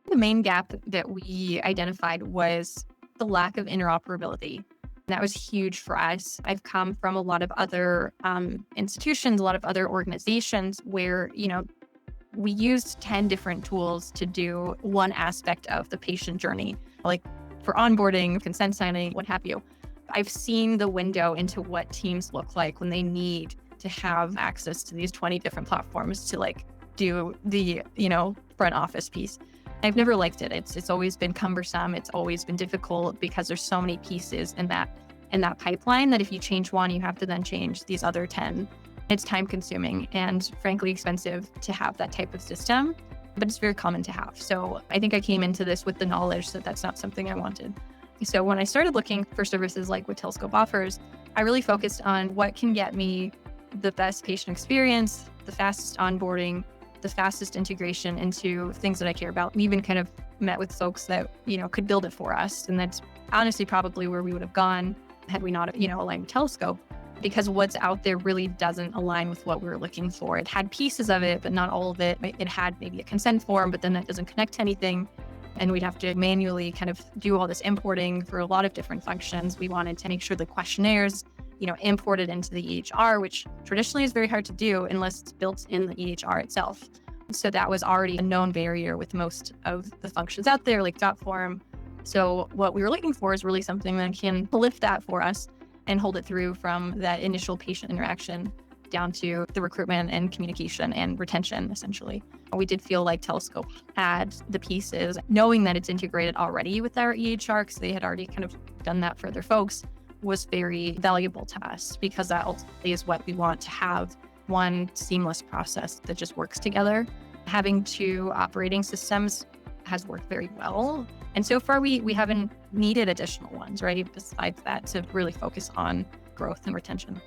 The main gap that we identified was the lack of interoperability. That was huge for us. I've come from a lot of other institutions, a lot of other organizations where, we used 10 different tools to do one aspect of the patient journey, like for onboarding, consent signing, what have you. I've seen the window into what teams look like when they need to have access to these 20 different platforms to do the, front office piece. I've never liked it. It's always been cumbersome. It's always been difficult because there's so many pieces in that pipeline that if you change one, you have to then change these other 10. It's time consuming and frankly expensive to have that type of system, but it's very common to have. So I think I came into this with the knowledge that that's not something I wanted. So when I started looking for services like what Tellescope offers, I really focused on what can get me the best patient experience, the fastest onboarding, the fastest integration into things that I care about. We even kind of met with folks that, could build it for us. And that's honestly probably where we would have gone had we not, aligned with Telescope, because what's out there really doesn't align with what we were looking for. It had pieces of it, but not all of it. It had maybe a consent form, but then that doesn't connect to anything. And we'd have to manually kind of do all this importing for a lot of different functions. We wanted to make sure the questionnaires, imported into the EHR, which traditionally is very hard to do unless it's built in the EHR itself. So that was already a known barrier with most of the functions out there, like Jotform. So what we were looking for is really something that can lift that for us and hold it through from that initial patient interaction down to the recruitment and communication and retention, essentially. We did feel like Telescope had the pieces, knowing that it's integrated already with our EHR, because they had already kind of done that for their folks, was very valuable to us, because that ultimately is what we want to have, one seamless process that just works together. Having two operating systems has worked very well. And so far, we haven't needed additional ones, right? Besides that, to really focus on growth and retention.